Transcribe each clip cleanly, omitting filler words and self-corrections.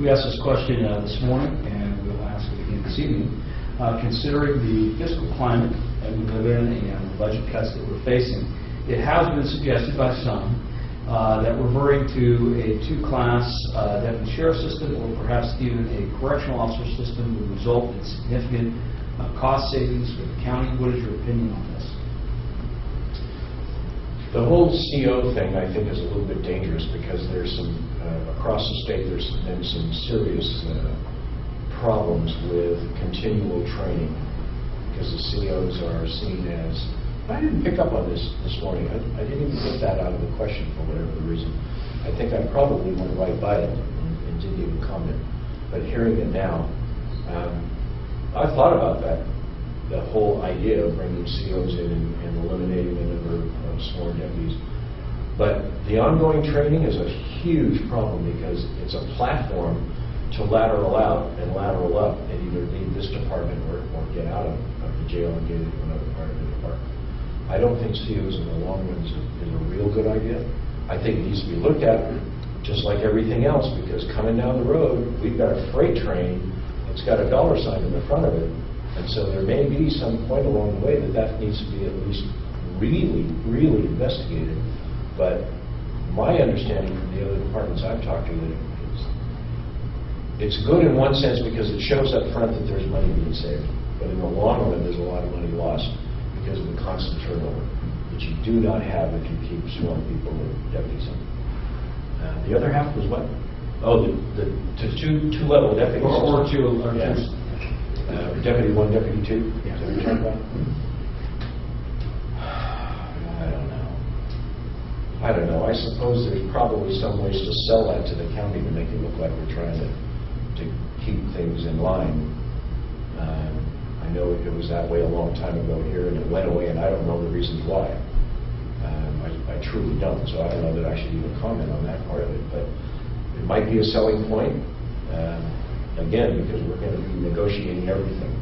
We asked this question this morning, and we'll ask it again this evening. Considering the fiscal climate that we live in and the budget cuts that we're facing, it has been suggested by some that reverting to a two-class deputy sheriff system or perhaps even a correctional officer system would result in significant cost savings for the county. What is your opinion on this? The whole CO thing, I think, is a little bit dangerous because there's some, across the state, there's been some serious problems with continual training because the COs are seen as, I didn't pick up on this morning. I didn't even put that out of the question for whatever the reason. I think I probably went right by it and didn't even comment. But hearing it now, I thought about that. The whole idea of bringing COs in and eliminating the number of sworn deputies. But the ongoing training is a huge problem because it's a platform to lateral out and lateral up and either leave this department or get out of the jail and get into another part of the department. I don't think COs in the long run is a real good idea. I think it needs to be looked at just like everything else because coming down the road, we've got a freight train that's got a dollar sign in the front of it. And so there may be some point along the way that needs to be at least really, really investigated. But my understanding from the other departments I've talked to, that it's good in one sense because it shows up front that there's money being saved. But in the long run, there's a lot of money lost because of the constant turnover that you do not have if you keep sworn people and deputies in. The other half was what? Oh, the two-level deputies. Or two. Yes. Deputy 1, Deputy 2? Yeah. Is that what you're talking about? I don't know. I suppose there's probably some ways to sell that to the county to make it look like we're trying to keep things in line. I know it was that way a long time ago here, and it went away, and I don't know the reasons why. I truly don't, so I don't know that I should even comment on that part of it, but it might be a selling point. Again, because we're going to be negotiating everything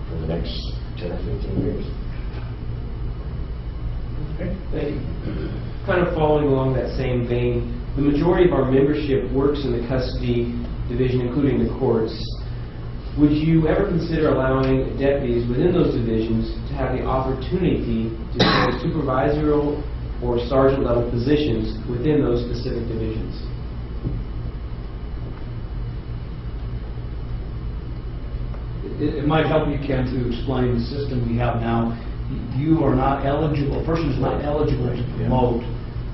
for the next 10 or 15 years. Okay, thank you. Kind of following along that same vein, the majority of our membership works in the custody division, including the courts. Would you ever consider allowing deputies within those divisions to have the opportunity to fill supervisory or sergeant level positions within those specific divisions? It might help you, Ken, to explain the system we have now. You are not eligible, a person is not eligible to promote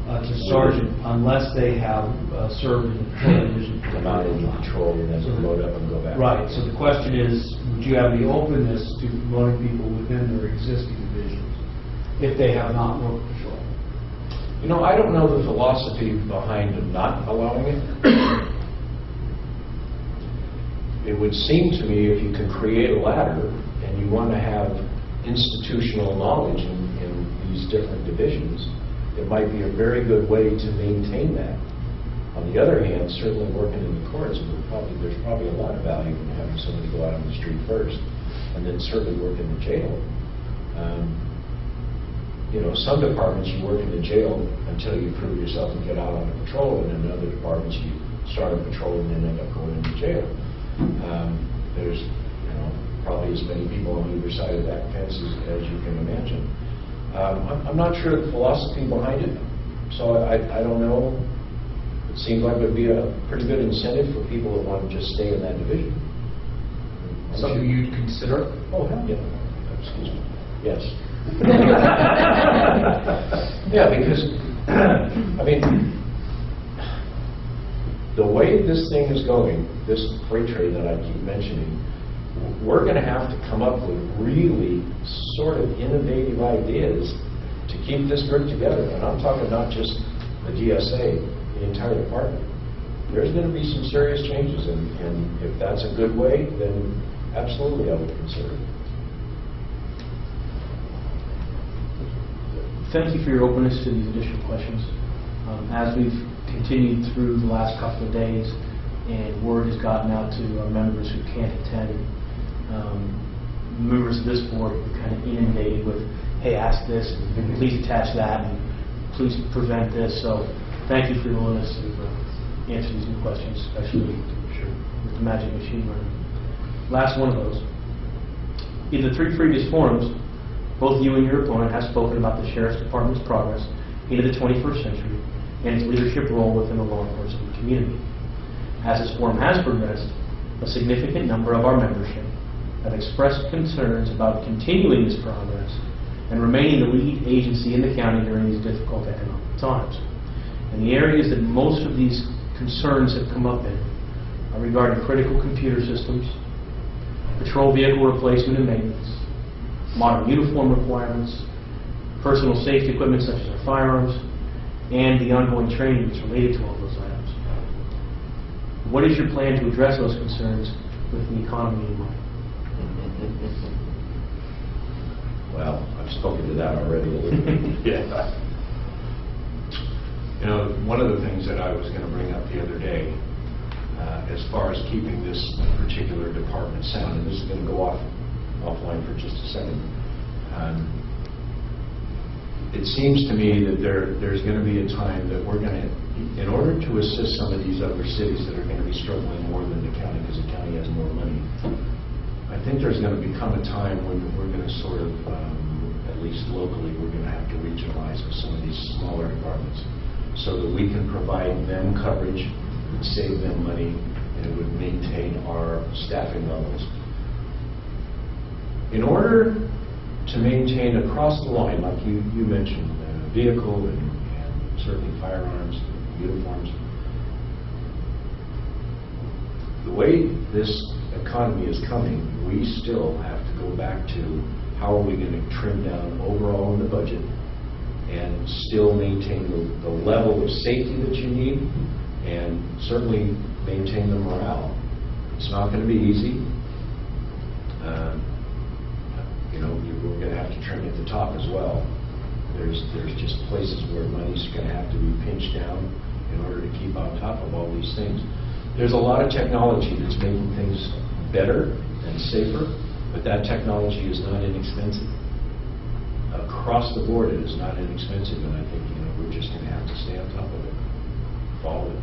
to sergeant unless they have served in the patrol division. Come out into patrol and then load up and go back. Right, so the question is, would you have the openness to promoting people within their existing divisions if they have not worked patrol? You know, I don't know the philosophy behind not allowing it. It would seem to me if you can create a ladder and you want to have institutional knowledge in these different divisions, it might be a very good way to maintain that. On the other hand, certainly working in the courts, there's probably a lot of value in having somebody go out on the street first and then certainly work in the jail. You know, some departments you work in the jail until you prove yourself and get out on a patrol, and in other departments you start a patrol and then end up going into jail. There's, you know, probably as many people on either side of that fence as you can imagine. I'm not sure the philosophy behind it, so I don't know. It seems like it would be a pretty good incentive for people that want to just stay in that division. Something you'd consider? Oh, hell yeah. Excuse me. Yes. Yeah, because, I mean, the way this thing is going, this freight train that I keep mentioning, we're going to have to come up with really sort of innovative ideas to keep this group together. And I'm talking not just the DSA, the entire department. There's going to be some serious changes, and if that's a good way, then absolutely I would consider it. Thank you for your openness to these additional questions. As we've continued through the last couple of days and word has gotten out to our members who can't attend, members of this board are kind of inundated with, hey, ask this, and please attach that, and please prevent this. So thank you for your willingness to answer these new questions, especially with the magic machine learning. Last one of those. In the 3 previous forums, both you and your opponent have spoken about the Sheriff's Department's progress into the 21st century and its leadership role within the law enforcement community. As this forum has progressed, a significant number of our membership have expressed concerns about continuing this progress and remaining the lead agency in the county during these difficult economic times. And the areas that most of these concerns have come up in are regarding critical computer systems, patrol vehicle replacement and maintenance, modern uniform requirements, personal safety equipment such as our firearms, and the ongoing training that's related to all those items. What is your plan to address those concerns with the economy in mind? Well, I've spoken to that already a little bit. Yeah. You know, one of the things that I was going to bring up the other day, as far as keeping this particular department sound, and this is going to go offline for just a second. It seems to me that there's going to be a time that we're going to, in order to assist some of these other cities that are going to be struggling more than the county because the county has more money, I think there's going to become a time when we're going to sort of, at least locally, we're going to have to regionalize with some of these smaller departments so that we can provide them coverage and save them money, and it would maintain our staffing levels. In order to maintain across the line, like you mentioned, vehicle and certainly firearms, uniforms, the way this economy is coming, we still have to go back to how are we going to trim down overall in the budget and still maintain the level of safety that you need and certainly maintain the morale. It's not going to be easy. You know, we're going to have to trim at the top as well. There's just places where money's going to have to be pinched down in order to keep on top of all these things. There's a lot of technology that's making things better and safer, but that technology is not inexpensive. Across the board, it is not inexpensive, and I think we're just going to have to stay on top of it, follow it.